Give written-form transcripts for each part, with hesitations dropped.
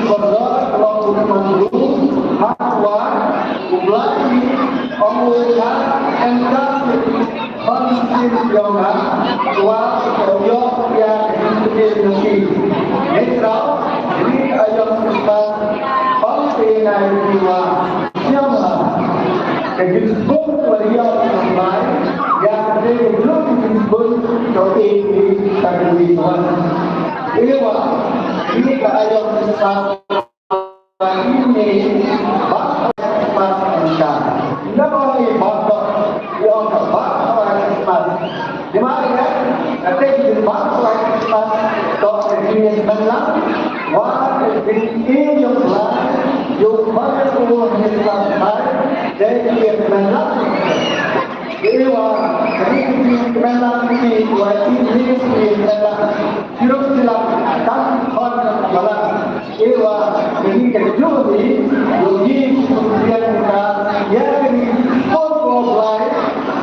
berdoa kalau menunggu hakwa ublani omuka MK Konsin Yonga Tua Koyo Ya Kemudian Netral Ini ayam sempat Pengtenai Jiwa Siapa Kejusbun Beliau Sampai Yang belum disebut Joki Takui Tuhan Ewa Ini ayam sempat Ini Bapak Sempat Engka Namanya Bapak Yang Bapak Sempat di mana ya? Nanti di Bapak Sempat Tok Kediri Sembilan Wah Kediri yang lain Yang banyak uang yang sampai dari yang Sembilan Ewa Kediri Sembilan ini wajib ini Sembilan Hidup silakan Kon Kepala Ewa Kediri Kediri Yogi Kemudian kita Ya Kediri Kau lain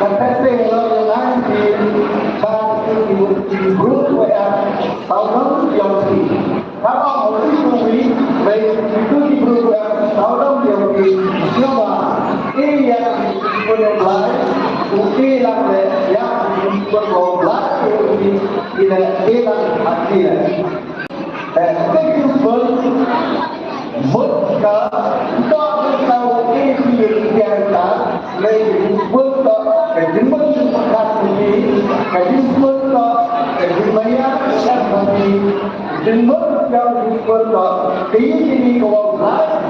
dan testing yang lain di grup WA tahun yang ini. Kalau mau diikuti, baik itu di grup WA tahun yang ini. Coba ini yang berubah, bukti yang berubah ini tidak hilang hasilnya. Dan itu Buka tahu ini biarkan lagi buka kejimat kasih kejimat kejimaya kasih kejimat yang buka ini kewalahan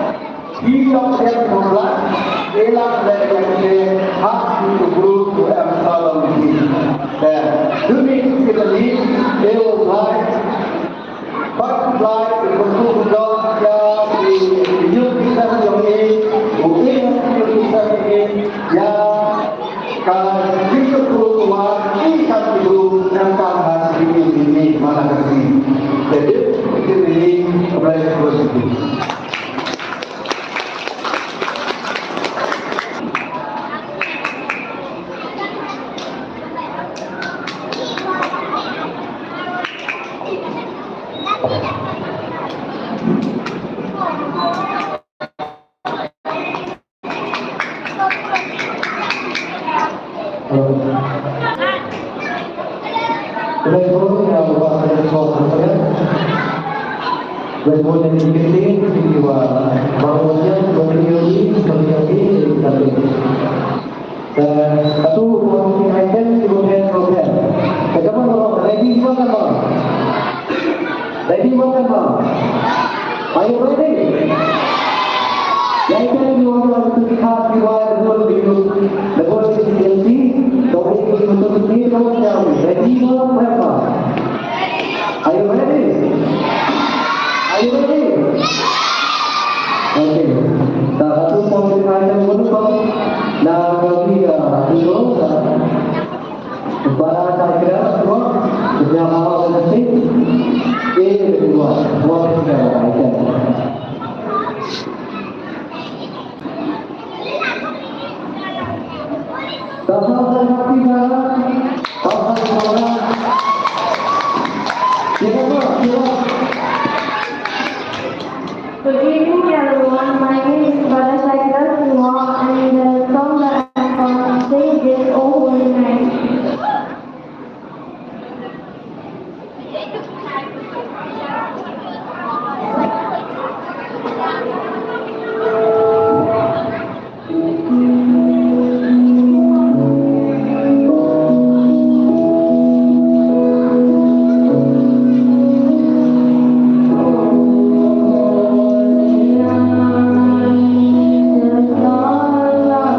hidup yang kewalahan elang dari hak itu guru yang salam ini dan demi kita ini kewalahan Baiklah, bentuk doa di hidup kita ini, mungkin hidup kita ini, ya kalau hidup keluar kita dulu dan kamar ini mana kesini. Jadi ini belajar positif. Bermula dari jiwa bahwasanya berdiri dan satu menggunakan kemudian program. Bagaimana kalau ready makan bang? Ready makan bang? Ayo ready. Yang kita diwakilkan untuk kita diwakilkan dulu lepas presidensi tahun ini untuk ini tahun jauh. Ready makan berapa? Ayo ready. Are you ready? Okay. Satu pemerintahan menutup dan bagi itu para saya semua bersama dengan tim kedua kita akan sama-sama kita sama-sama Good evening everyone, my name is Bala Saikar Kumar and the song that I'm going to sing is Oh Holy Night. La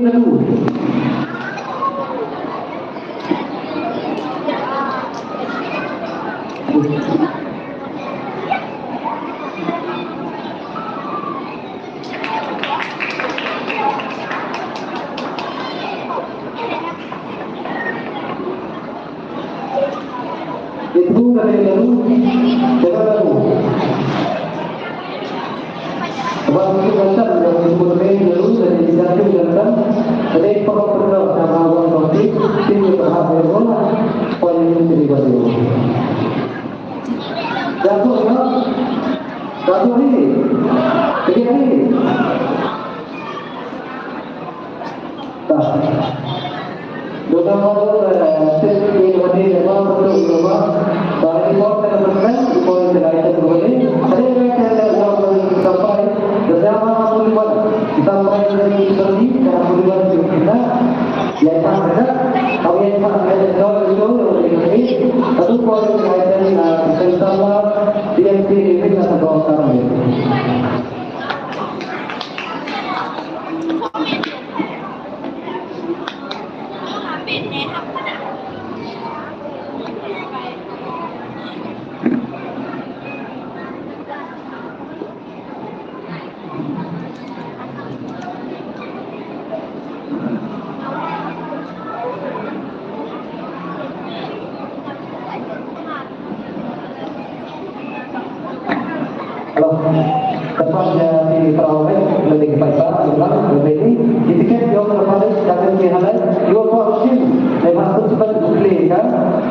lalu. Itu dari lalu, jangan lalu. Sebab itu dasar yang disebut lalu dari jatuh dalam dari perlu nama orang topik sini berhak berbola poin ini dibagi. Jatuh ya, jatuh ini, tiga ini. Tak. Dua orang sesi ini memang betul rumah. Dari poin terdepan, poin terakhir berbalik. Ada yang sampai bersama Muliwan sampai dari Bali dan Muliwan juga. Yang ada, kami yang ada jauh ini. Satu poin terakhir bersama DMC ini yang terbawa ini. Tempatnya di Perawai lebih kepada ulang lebih ini tiket yang terpakai dapat dihalal dua porsi memang cepat dibelikan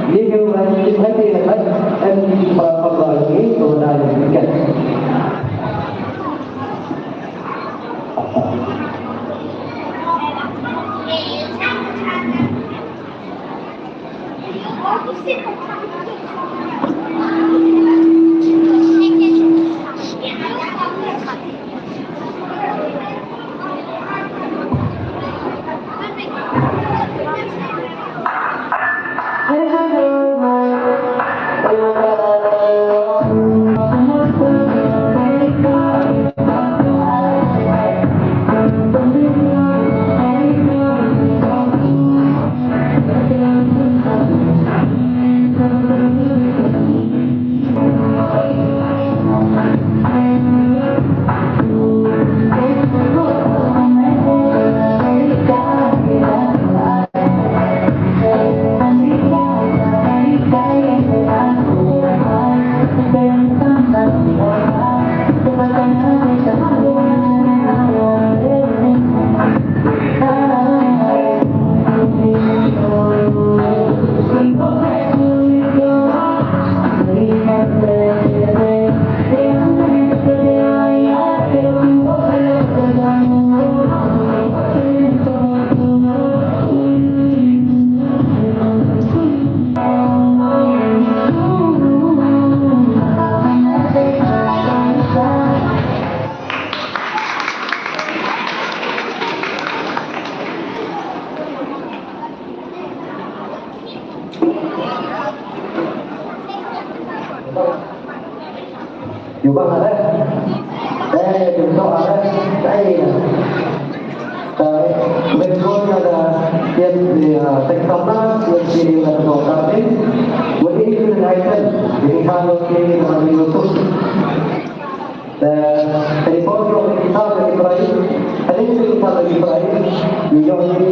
ini juga hati hebat dan para ini kemudian tiket juga ada juga ada Metron ada yang tektokan yang di dalam ini menaikkan ini kalau ini menjadi YouTube dan telepon yang kita dari Ibrahim ada yang kita dari Ibrahim yang ini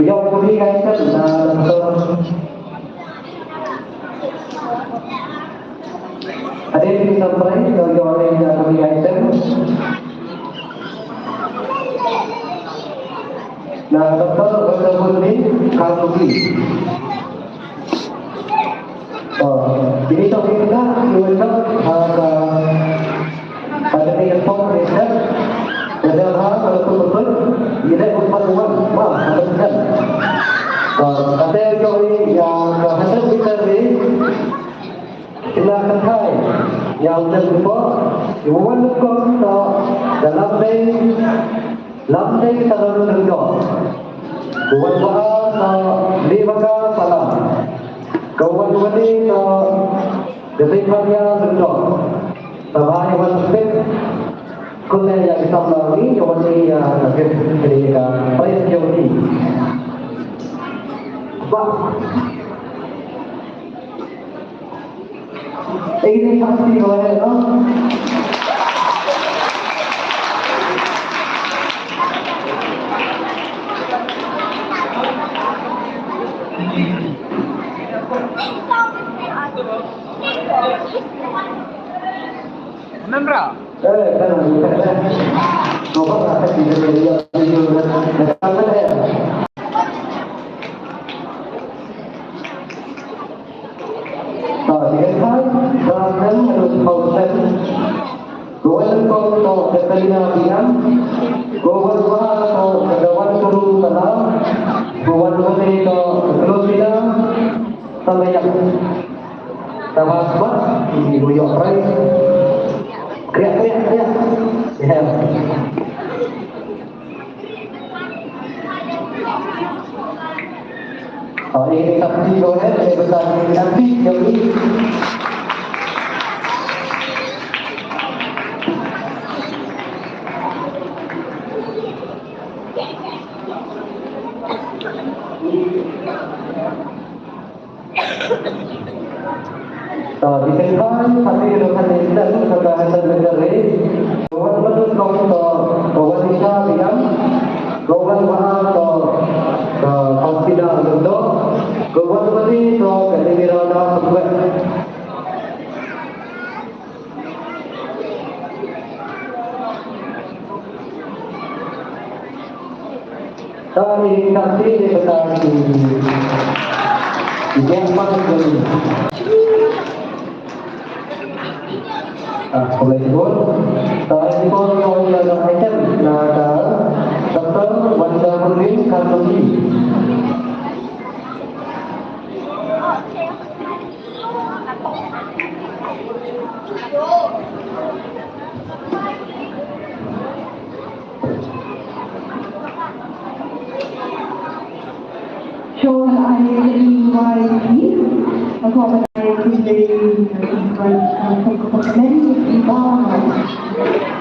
yang diberikan dan ada yang disampaikan dari orang yang diberikan. Nah, dokter ini kalau ini topik kita juga ada yang pemerintah dalam hal kalau betul tidak berpeluang ada kan ada yang hasil kita ini silakan hai yang terlupa iwan lupa dalam Lamdeng Tadarun Rindu Buat bahas Lewaka Salam Kawan wani Detik Maria Rindu Sabah Iwan Spek Con này là cái xong là lý cho anh đi việc thì bây giờ thì vâng ý đi không đi rồi đó Nandra. kan coba ada di video dekat mana dia kan dan harus proses goal to kekalina bilang goal to kedawan turun sana goal to kelosina sampai yang tabasba di boyok price kriak ya ini saksi goal besar nanti jadi ditentukan pasti dengan tidak sudah hasil negara kawan betul kawan bisa bilang kawan mahal kawan tidak betul kawan beri ketinggian dalam sebuah tadi kasih besar di yang mana boleh pun tadi pun yang ada item ada dokter Wanda Murni Kartoni So I invite you. Ako ba tayo invite many people.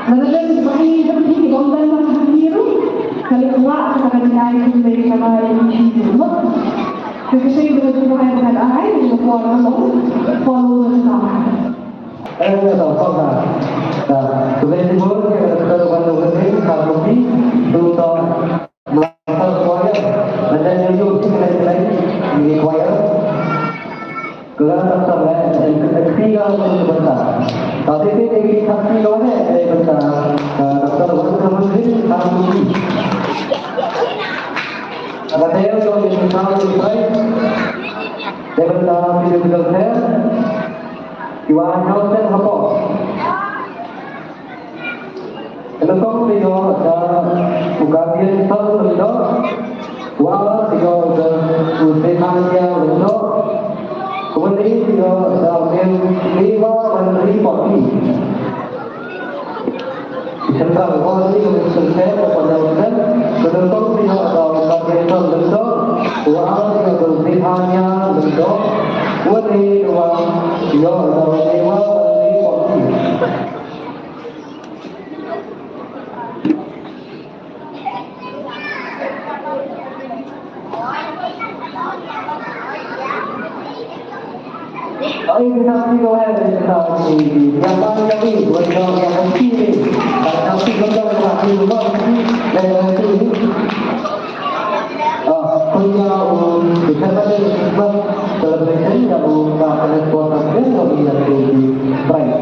Madalas mahirap din ibang dalawang hero. Kalikuha sa kanila yung may kamayan ng hero. Kasi begitu kayak berkata, itu follow sama. Sebenarnya pun kita lakukan kalau itu melakukan kuaya dan yang itu di kuaya kelihatan sampai ketiga sebentar. Tapi ini saksi loh bentar. Dokter Wanda kalau Kata saya kalau di sana di baik, saya bertahan di dalam saya, jualan hotel apa? Kalau tiga ada bukan satu benda, wala tiga ada usaha yang benda, kemudian tiga ada lima menteri parti. Tentang polisi kemudian kepada usaha, kemudian tiga ada kajian bentuk, wala tiga usaha bentuk, kemudian tiga ada lima menteri parti. Ay, kita ko ay yang paling kami buat yang kecil, kalau kita kalau lagi rumah dan itu, punya kita pada sebab celebration yang kita ada kuasa kan lebih dari baik.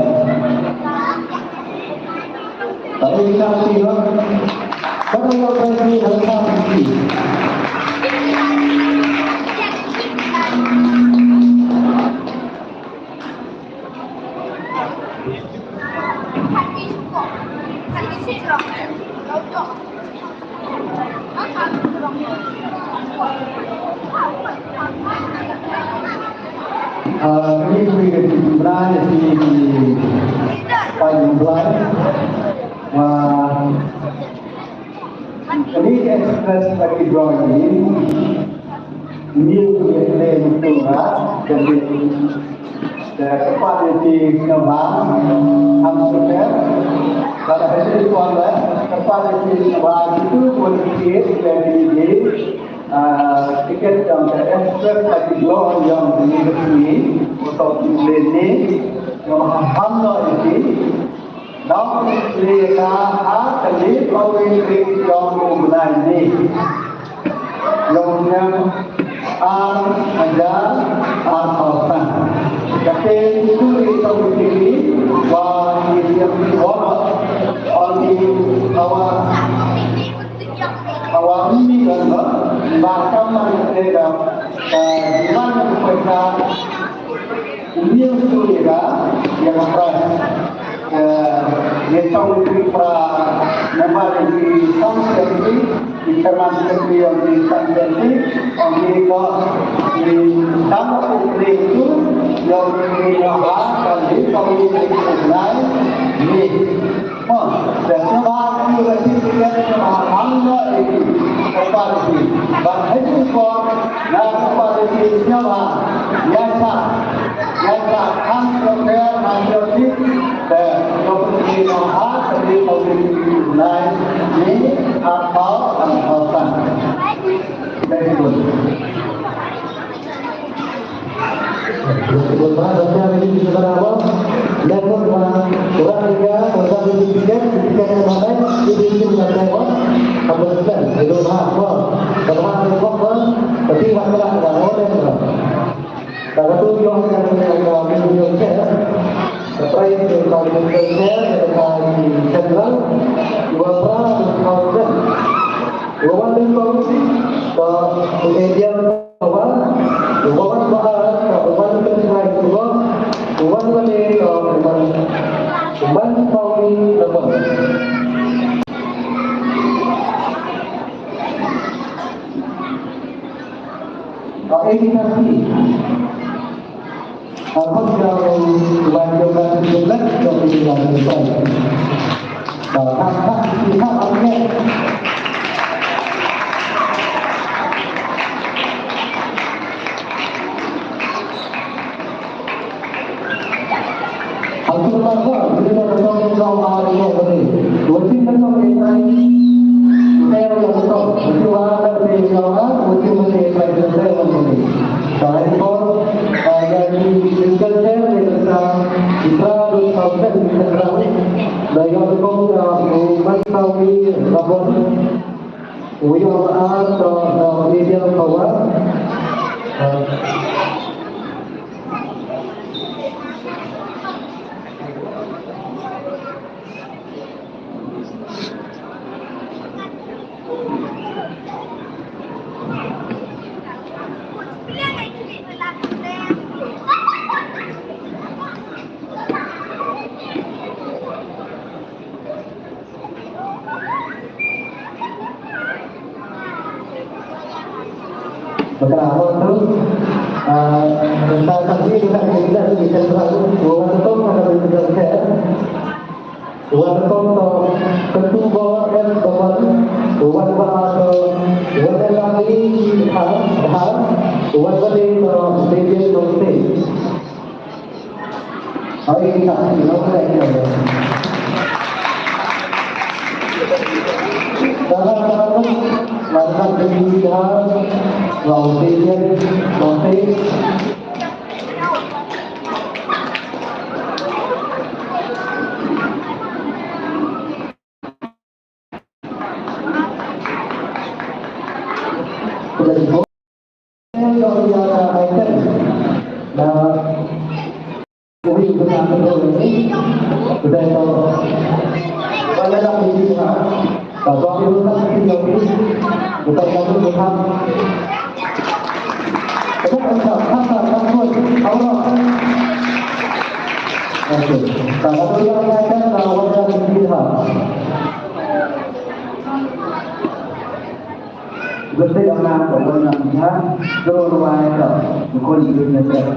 Tapi kita sih, kalau yang paling harus ini berada di Tanjung Belang. Ini ekspres bagi drawing ini untuk murah dan tepat di Kemang, Amsterdam. pada hari itu anda kepada si wajib itu politik dari tiket yang express lagi dua yang ini untuk ini yang hamil ini dalam mereka tadi kawin yang mulai ini yang ajar arpasan jadi itu ini wah yang awal ini kan bahkan mereka di mana mereka ini itu yang yang tahu itu pra nama di sanksi di termasuk yang di sanksi Amerika di tanah itu yang digunakan di komunitas lain ini dan semua itu anda ini kepada bahasa itu dan kepada siapa yang akan proses manusia dan kepentingan dari komunitas lain ini atau angkatan dari itu. Sebelumnya ini bisa berapa? Level orang tiga, orang tiga yang mana ini bisa berapa? Apa sudah? Itu apa? Kalau itu apa? Tapi masalah ada orang. Kalau tu yang kita minum saya, supaya kita minum saya, kita cenderung dua orang kawan, kawan itu kemudian kawan bahagia, kawan terkait juga, kawan boleh kawan kawin lepas. Ini nanti. Alhamdulillah kewajiban jumlah yang dilakukan. Tanpa kita ambil Alhamdulillah kita berdoa hari ini. Wajib kita mengenai saya yang betul. Berdoa dan berdoa wajib mengenai saya mengenai. Selain itu yang diinginkan saya tentang kita bersahabat tentang daya dukung umat kami rabon uyar atau media kawan Berkenaan itu, tentang tadi kita bisa selalu dua betul ada betul saya, dua betul ketua dan kawan, dua atau dua lagi hal, dua kali media sosial. Hari kita dalam melakukan kegiatan lautian laut Bersih orang orangnya berwarna hitam, bukan hidupnya saya.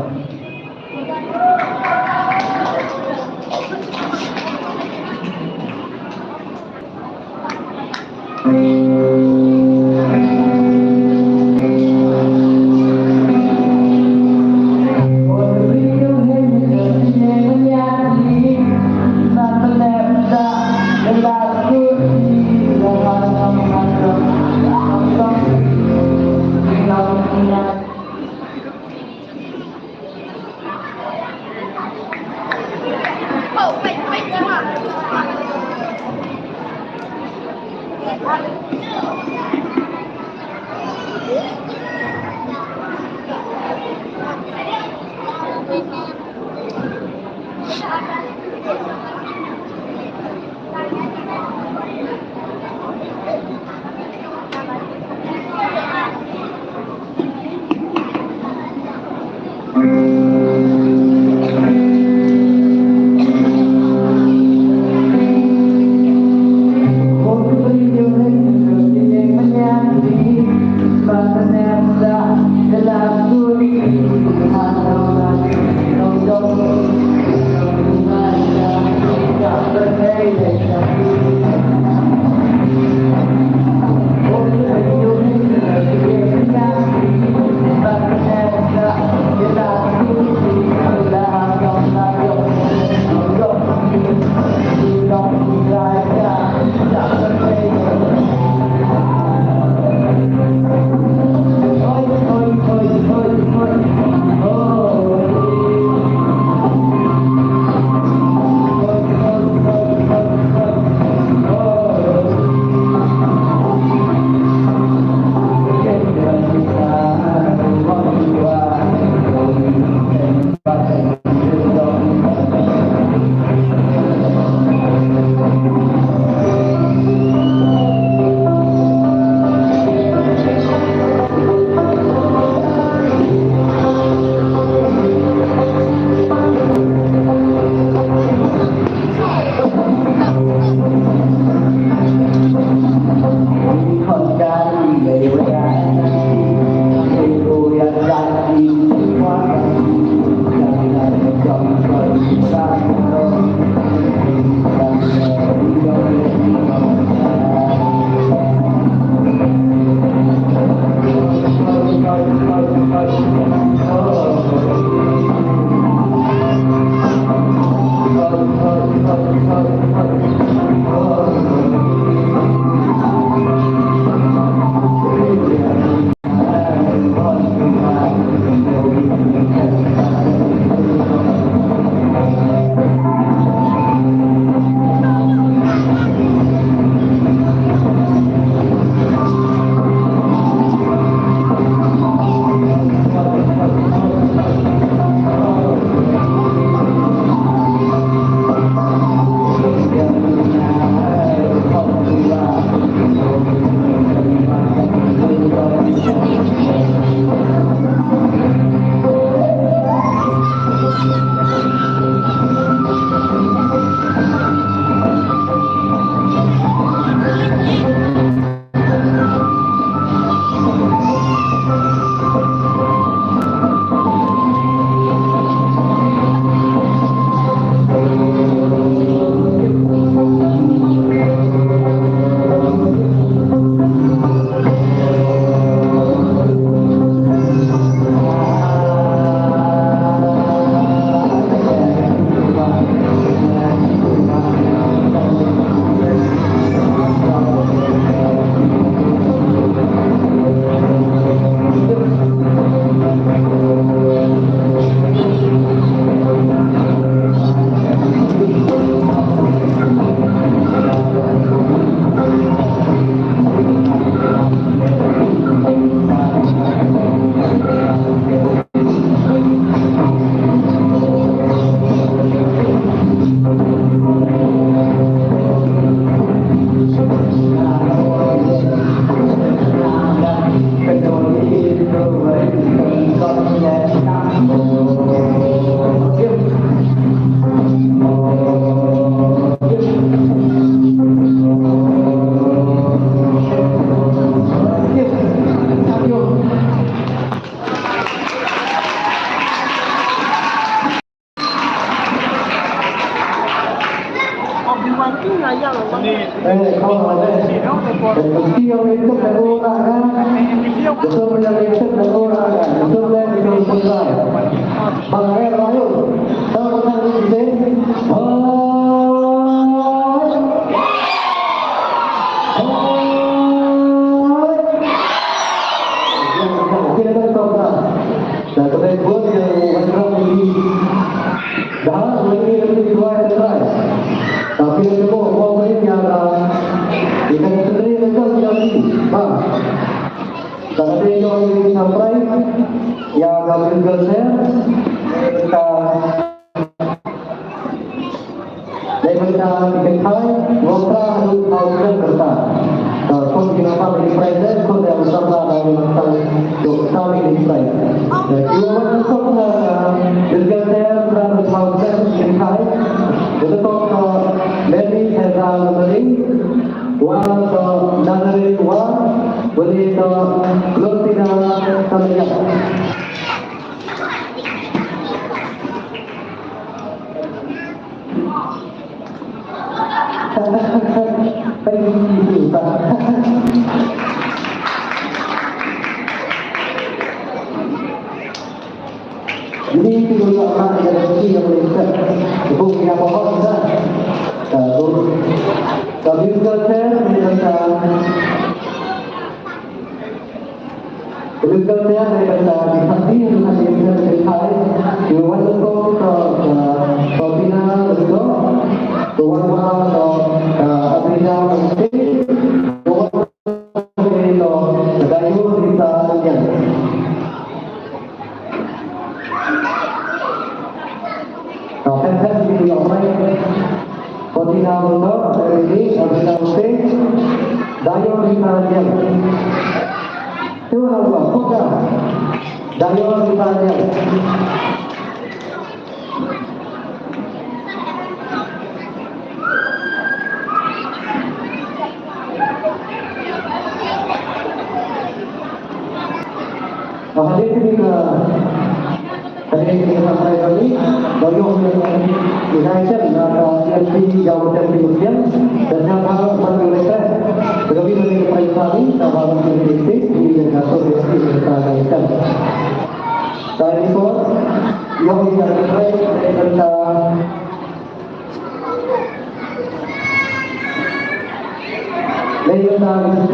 Later on,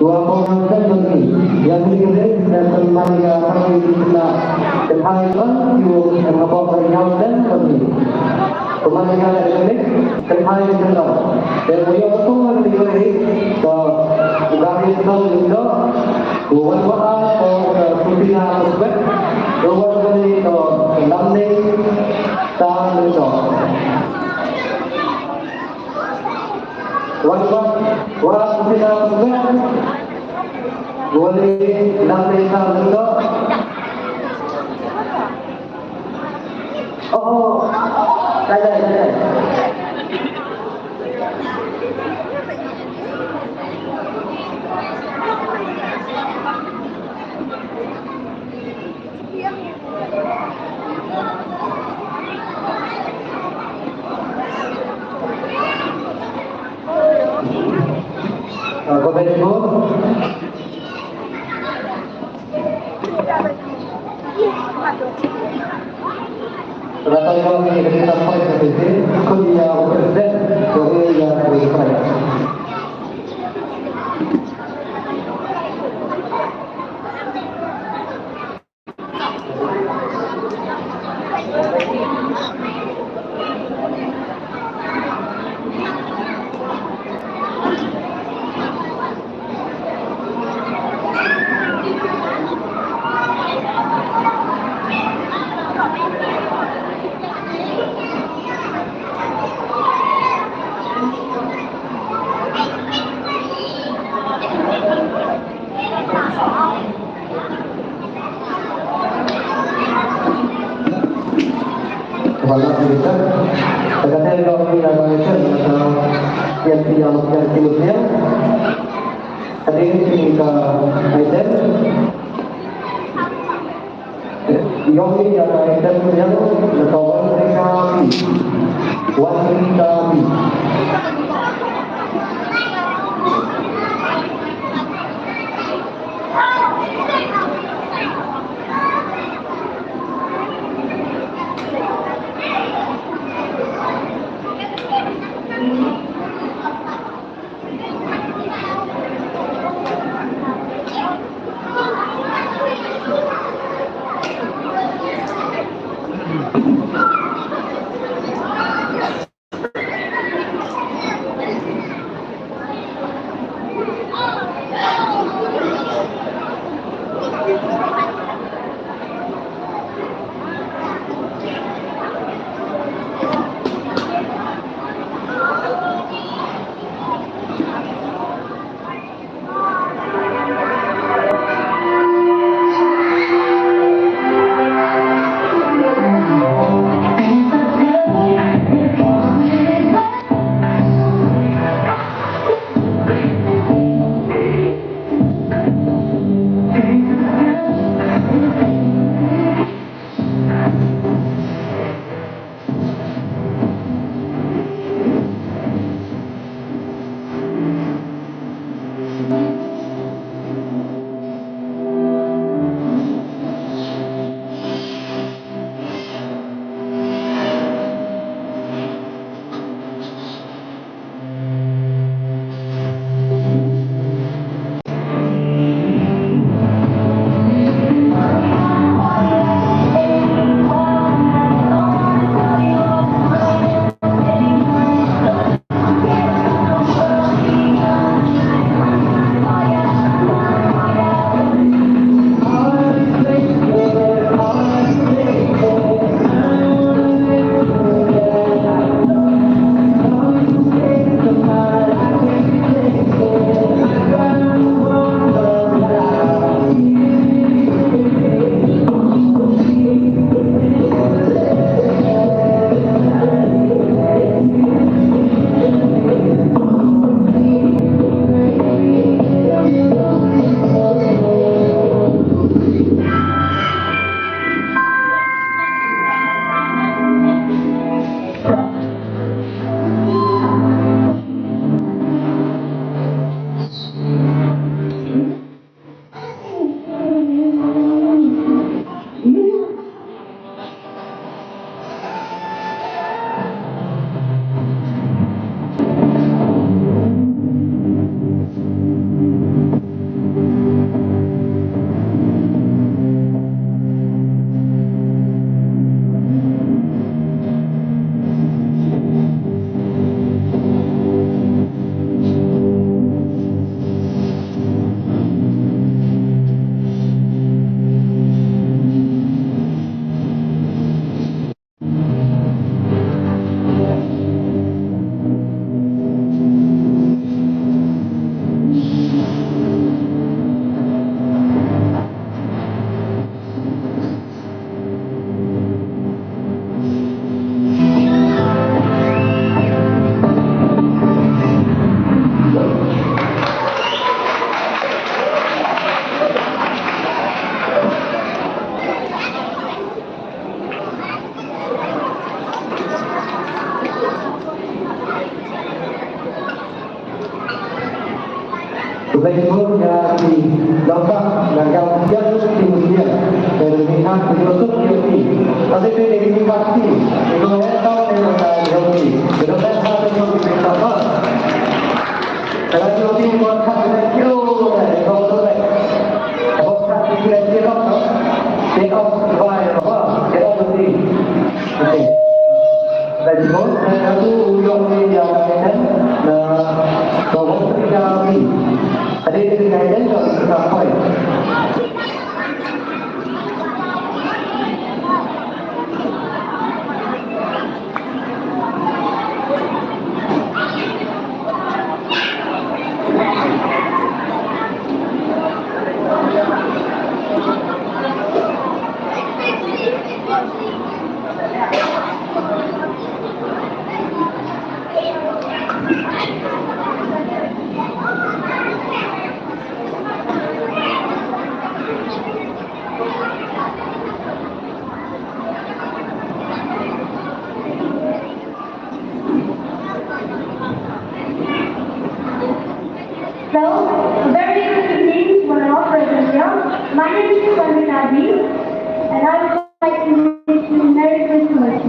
dua pengantin lagi yang dikira dan temannya kami kita kenaikan juga mengapa pengantin lagi temannya lagi kenaikan juga dan beliau betul lagi dikira ke kami betul juga bukan bukan ke pimpinan tersebut bukan kali ke landing dan juga Wah, kita juga boleh lakukan juga. Oh, saya. Kau betul. Ternyata kalau kita sampai ke sini, kuliah presiden, kuliah saya. Kepala kita, kadang-kadang kalau kita melakukan yang tidak melakukan timurnya, tadi kita item, yang ini adalah item yang berkawan mereka wanita. Gubernur dari Lombok gagal ujian di usia dari pihak penyusup Yogi. Tapi dari pasti itu tahu dari Yogi. Benar satu yang kita tahu. Kalau Yogi buat kita kilo, kalau boleh, kalau kita kira-kira take off by apa? Take off the okay. Dan juga satu Yogi yang lain bahwa ketika ada di kaitan dengan sampai So, a very good evening to our present here. My name is Nadi, and I would like to wish you Merry Christmas.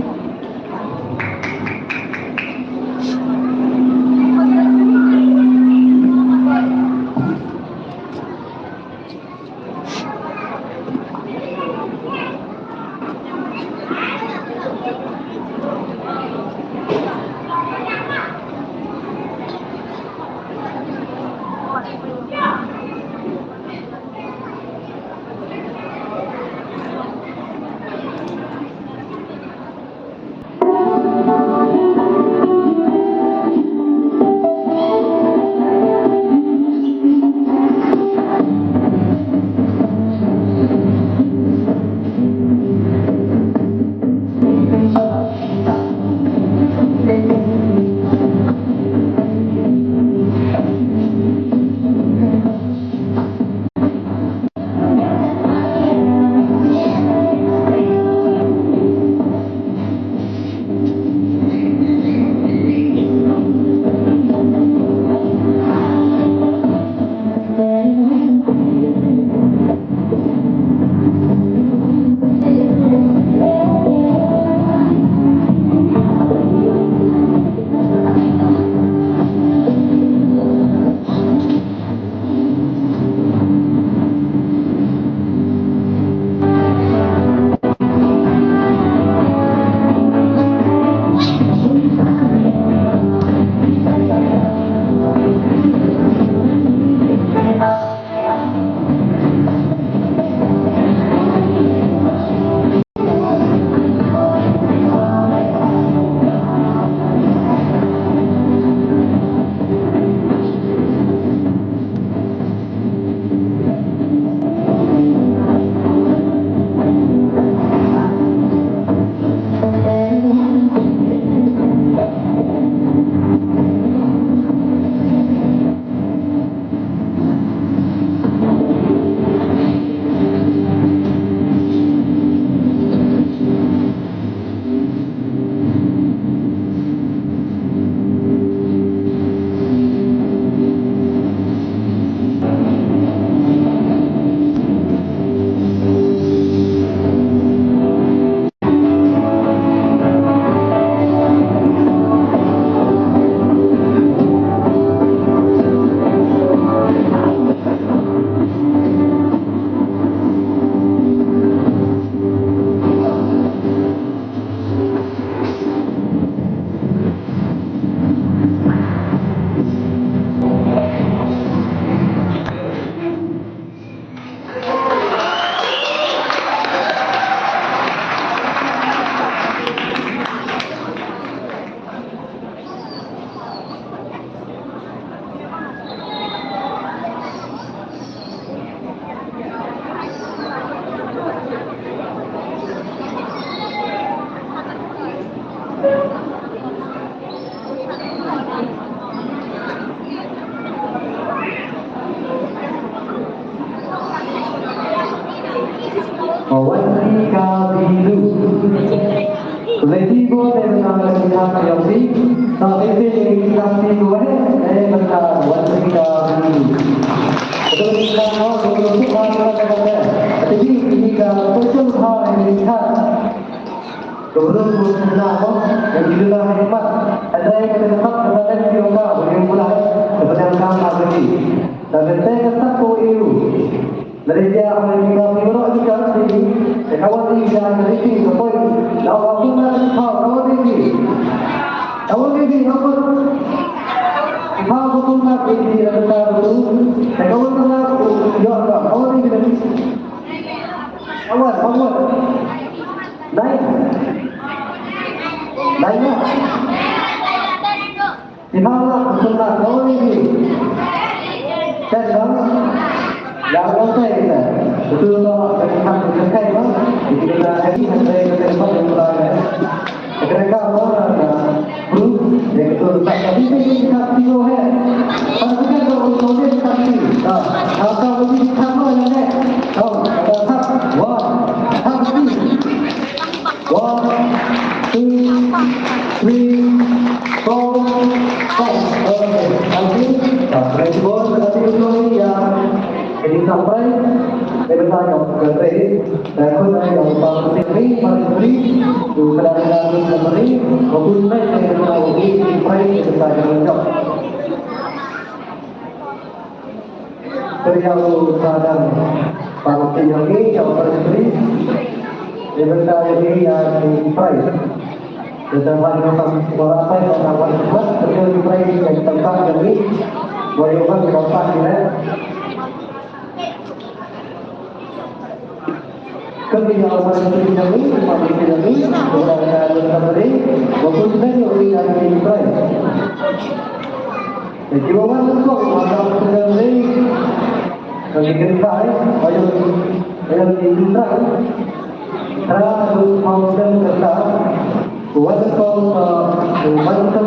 Wanita biru. Lagi boleh mengambil pihak yang sih, tapi ini kita sih boleh. besar, warna kita ini. Betul kita mau untuk kata-kata. Tapi jika betul hal yang dilihat, sebelum berusaha dan juga hikmat, ada yang terdapat kepada kita yang mulai kepada kami lagi. Dan saya kata kau itu. Dari dia akan kita menurut kita sendiri, kawan ini jangan berhenti sampai lawan kita kawan ini apa? Hal betul nak ini adalah betul. Kawan kita juga kawan ini. Awal, naik. Dimana betul nak kawan ini? Jangan. Yang saya kita betul tak kita berkait lah. Kita hari hari kita dapat memulai. Mereka orang guru yang betul tak tapi kita tio है. Tapi kita untuk dia tapi. Kalau kita sama dengan oh tak wah tapi one two three four five. Okay, nanti bos nanti itu yang jadi sampai bertanya ke kredit dan aku yang paling penting itu kadang-kadang memberi maupun yang tahu ini price kita jawab. Terlalu sadar paling ini yang paling penting bertanya ini yang price. Dan kalau apa yang akan buat terjadi price yang tentang ini boleh orang dapat ini. Ketika orang berjalan ini, orang yang berdiri, waktu sebenarnya orang yang berdiri. Jadi orang itu orang berdiri, kalau kita yang berdiri, kerana maupun kerja, wanita terlebang, wanita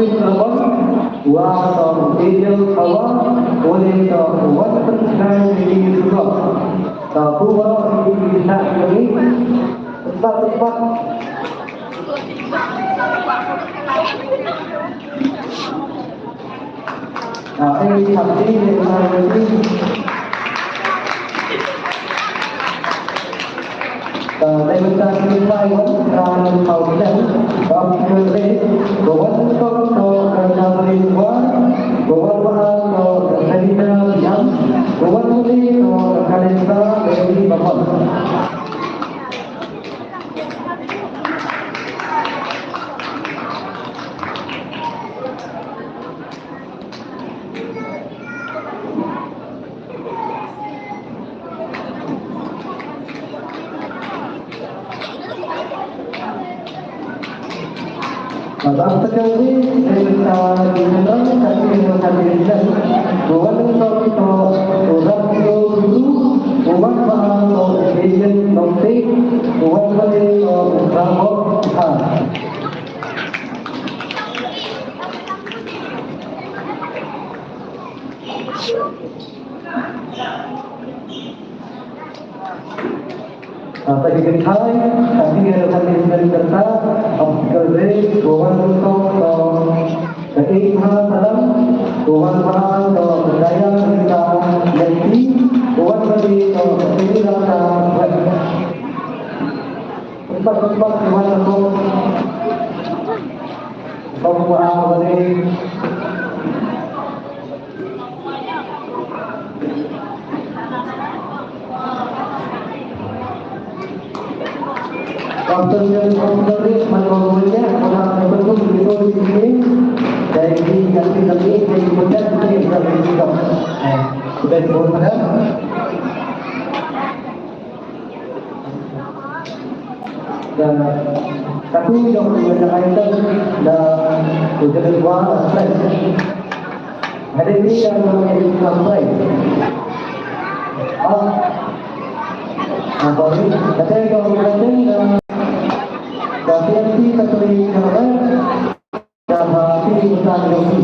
ejel awal, wanita penting juga. Aku orang ini bisa ini cepat. Nah, ini hati yang ini. Saya minta kita dan kau dan kami beri bahwa kau kerja beriman, bahwa kau kerja yang bahwa kau kerja dari bapak. Dalam sekali kita diundang kami menghadirkan bahwa untuk orang dulu umat bahasa Asian Nomtek umat bahasa Ramok Bagi kita, kami akan menjadi serta kerja kawan untuk keikhlasan dalam kawan atau percaya kita menjadi kawan bagi ini rasa tempat kawan untuk bagi waktu yang terus menunggunya orang betul betul di sini dari ganti lagi dari kemudian kita bisa bersikap sudah dibuat dan satu yang berbeda item dan sudah dibuat hari ini yang menjadi sampai apalagi katanya kalau kita Tapi keteri kerana dapat dibuat lagi.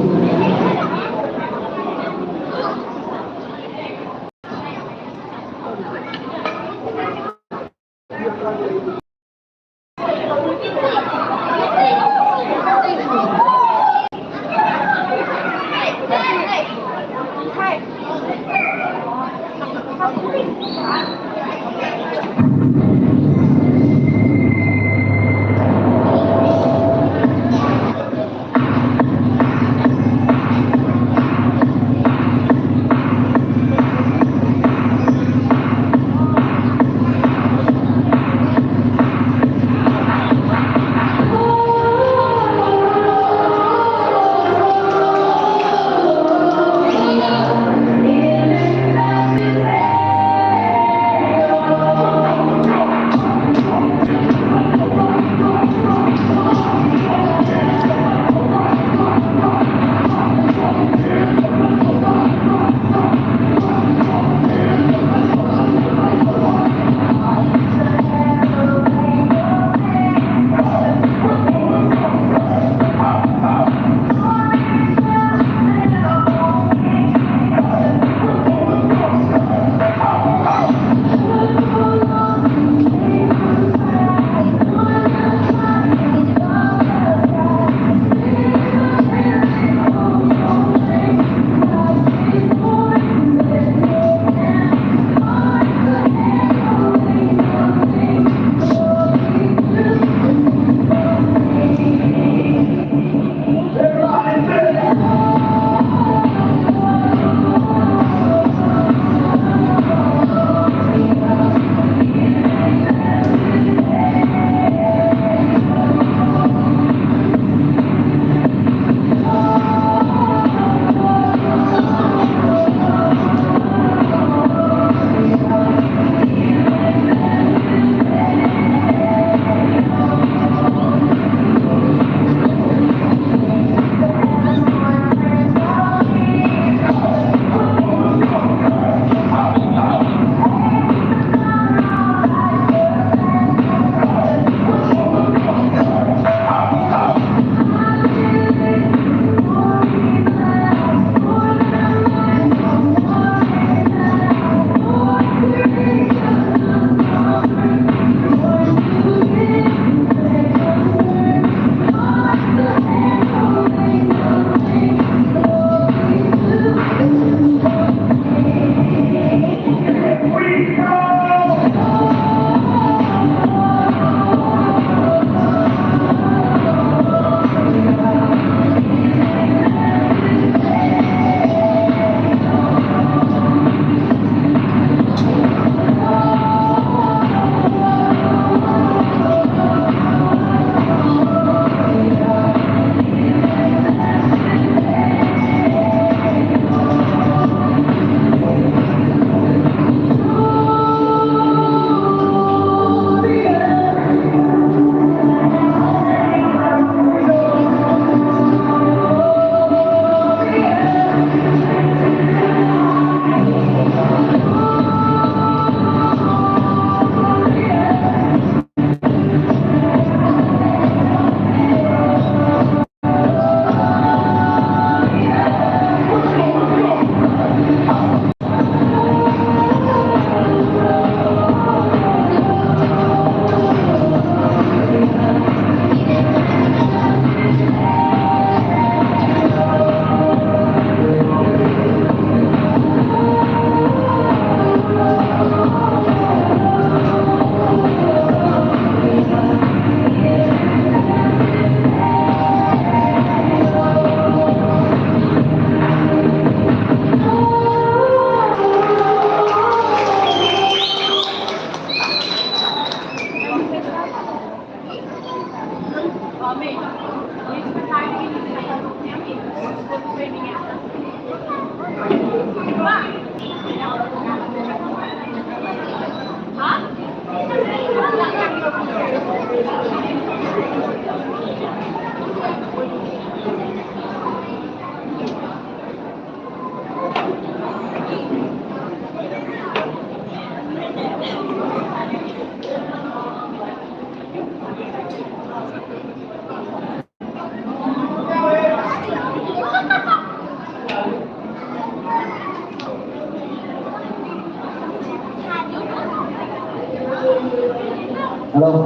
Halo,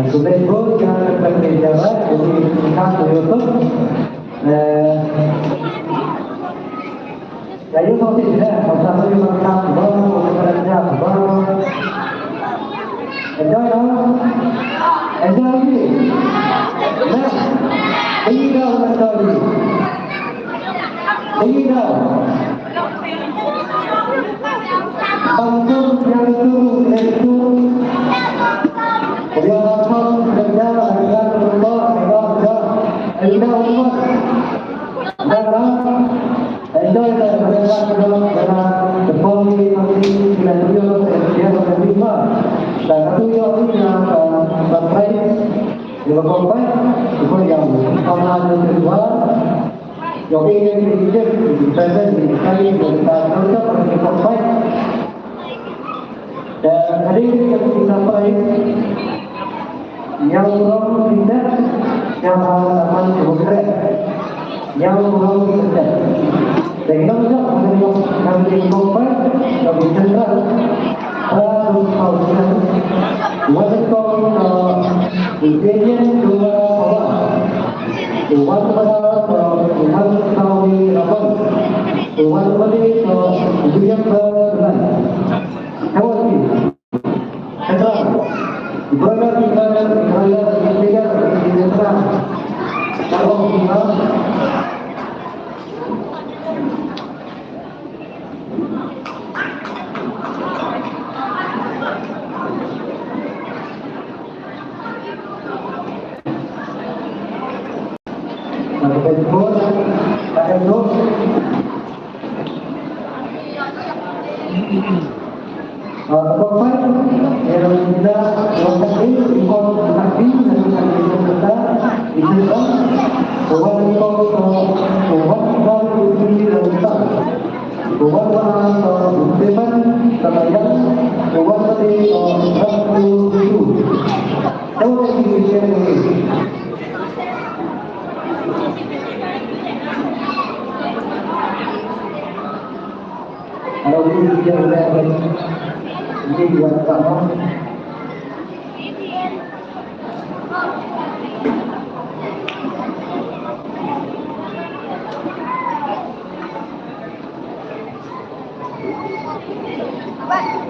sudah ibu yang berbicara jadi kita YouTube. Jadi kalau tidak, kalau satu yang makan baru, kerja baru, enjoy dong, enjoy lagi. Nah, tinggal enjoy, tinggal. Bangun yang itu. Kemudian langsung kerja dengan berubah, tidak umur. Dan enjoy dan berjalan ke dalam berpoli nanti dengan tujuan dia menerima dan tujuan ini yang sampai di berkompai itu yang sama dengan kedua yang ingin dihidup di present di kali kita kerja pada berkompai dan hari ini kita sampai yang belum tidak yang akan bergerak yang belum kita dan kita juga mengenai berkompai yang bergerak harus melakukan wajiban ingredient dua orang Tuhan kepada Tuhan kami rapat Tuhan kepada tujuan berkenan kawasi terang ibadah kita kalau kita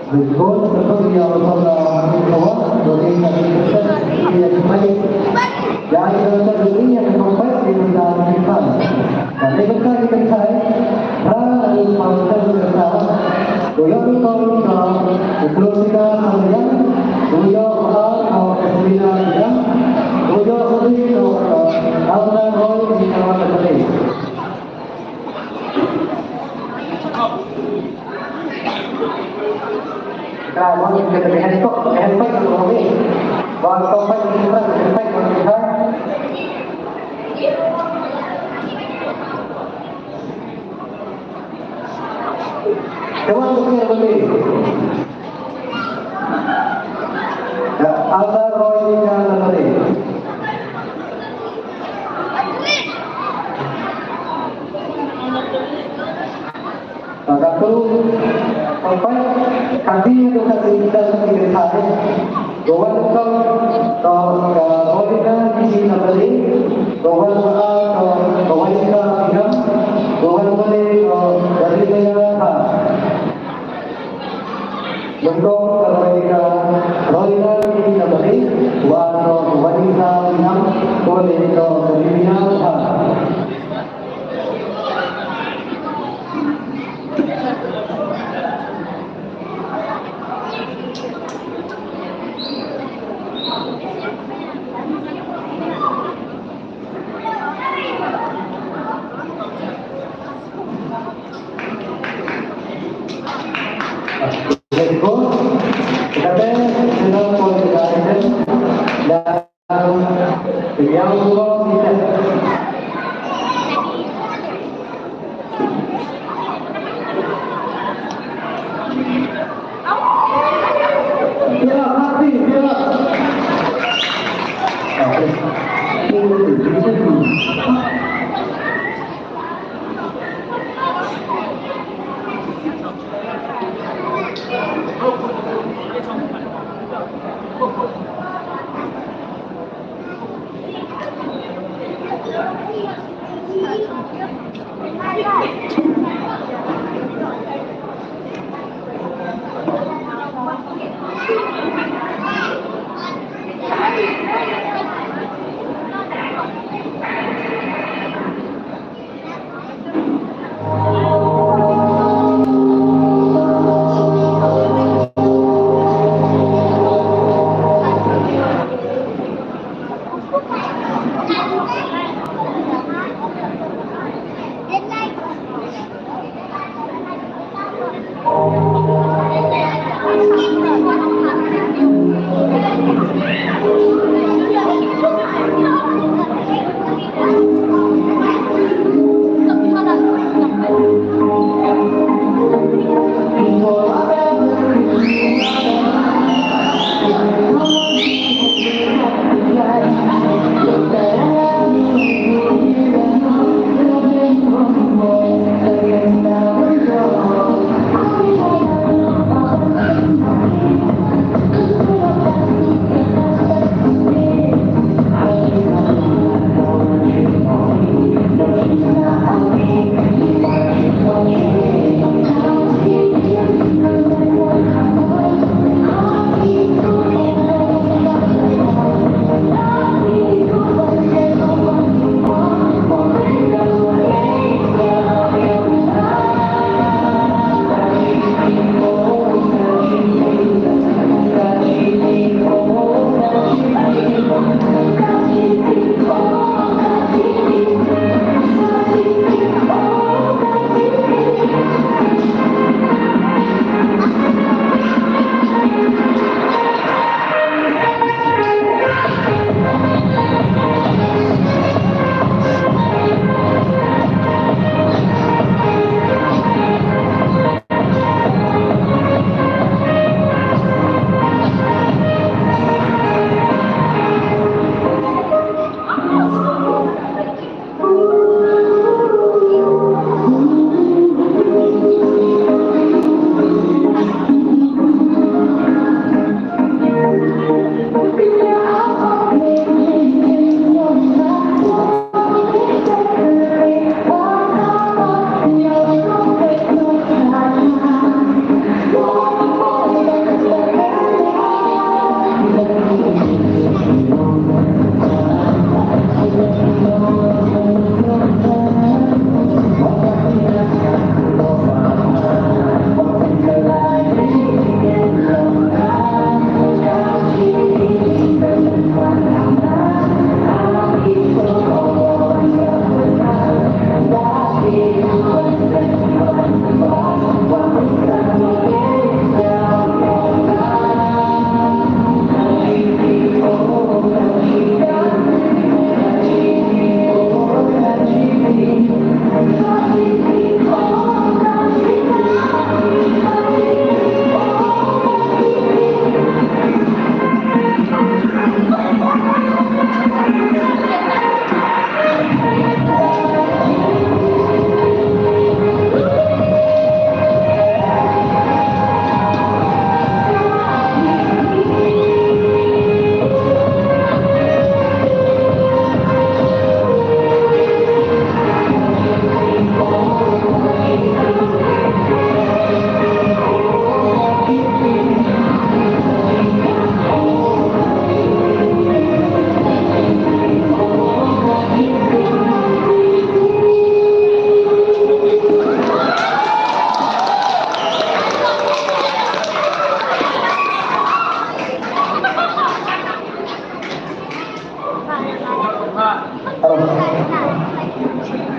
berikut seperti yang Allah bawah dari yang baik dan ini yang sampai di dalam kita dan mereka kita harus melakukan bersama doa kita terus kita kalian doa Allah kemudian doa untuk Allah roh di dalam hati kalau kita lihat kok handphone kalau ini kalau handphone kita coba kita beli ada roy yang beli satu sampai kaki itu kaki kita seperti hari doa kau bolehkah di beli doa kita tidak doa boleh dari negara bentuk roida di beli doa wanita yang boleh dari negara Let's go.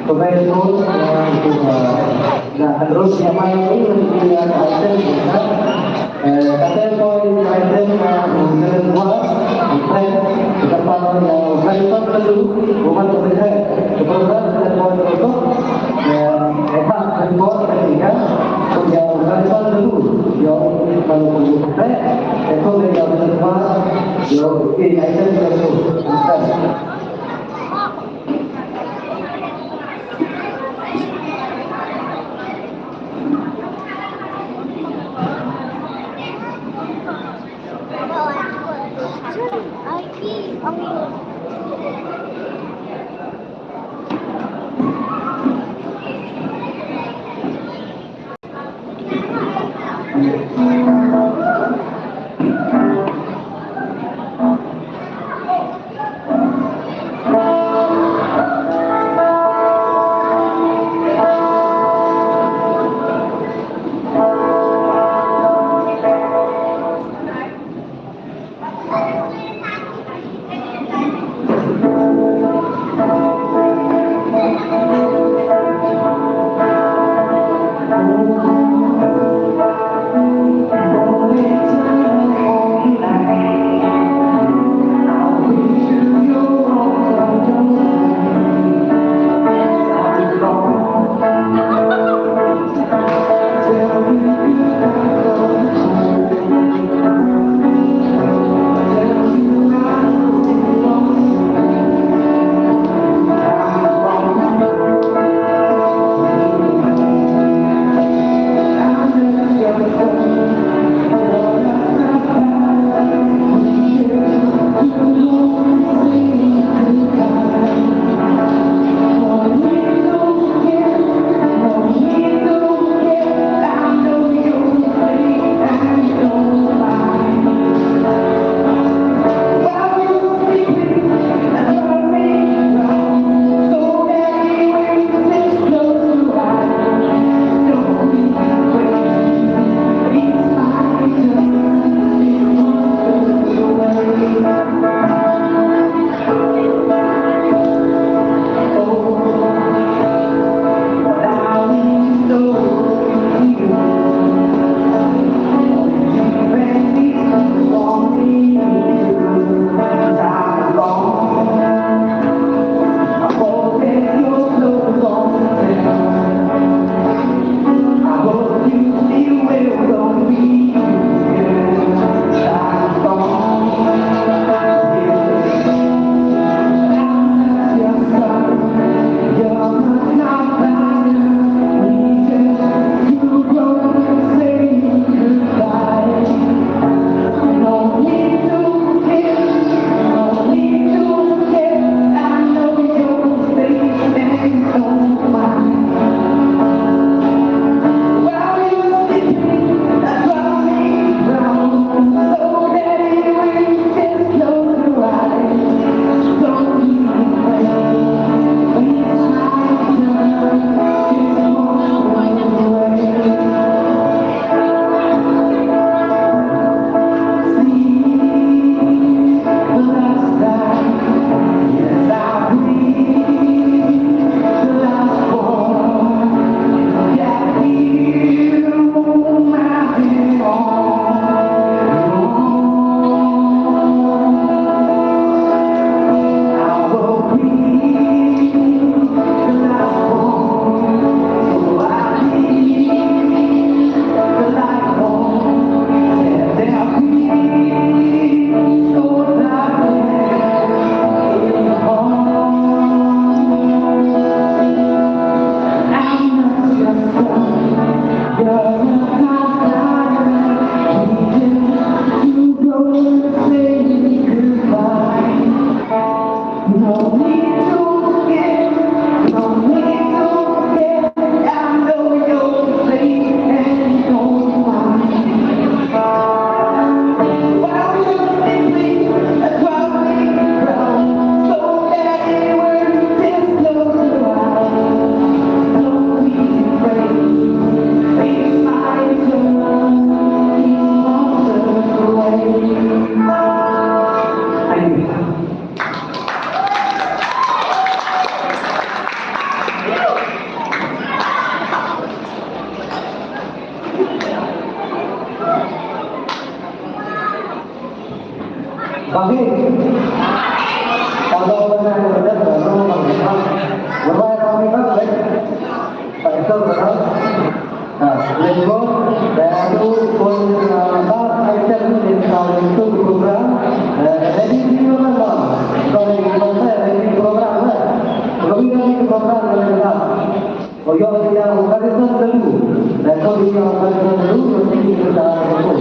Kemudian nah terus yang main ini dengan item poin item kedua depan yang dulu bukan terlihat sebenarnya ada poin untuk emak kedua ketiga yang dulu yang kalau kemudian itu yang kedua yang item kedua Aquí, Bagi kalau benar benar baru mengenal, berapa kami kan baik, tak itu benar. Nah, lego dan itu pun apa item yang kalau itu program, jadi itu mana? Kalau kita jadi program lah, kalau kita program mana? Oh ya, kita bukan itu dulu, dan kalau kita bukan itu dulu, nanti kita berlaku.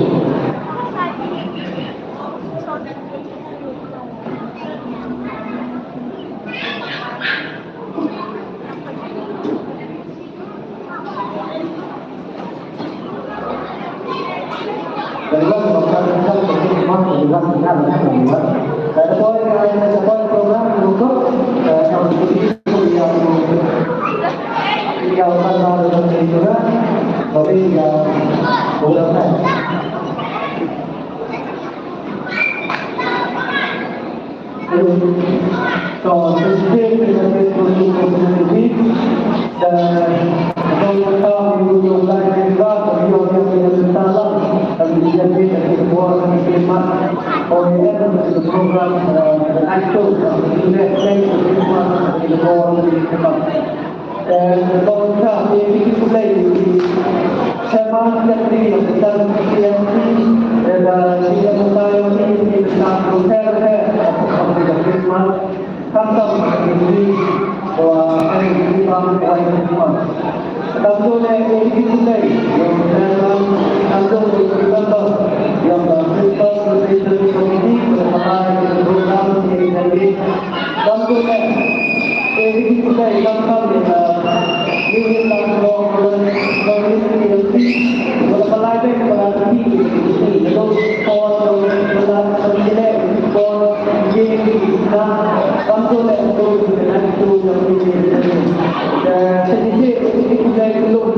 Dalam melakukan pertemuan dengan dengan dan poin program untuk yang yang mana dengan juga bagi yang bulan so sistem dengan teknologi dan kalau kita lain juga bagi yang salah dan menjadi sebuah khidmat oleh program aktor dan dan kalau kita ini sudah sama sekali dalam yang dan tidak mengetahui ini tentang proses khidmat kantor ini bahwa ini bahwa khidmat tentunya ini sudah dalam kantor yang berkaitan dengan komisi bersama program yang dari tentunya ini sudah kantor ini langsung komisi berpelajari berarti itu kalau berlaku kalau jadi tentunya itu dengan itu yang sedikit itu sudah belum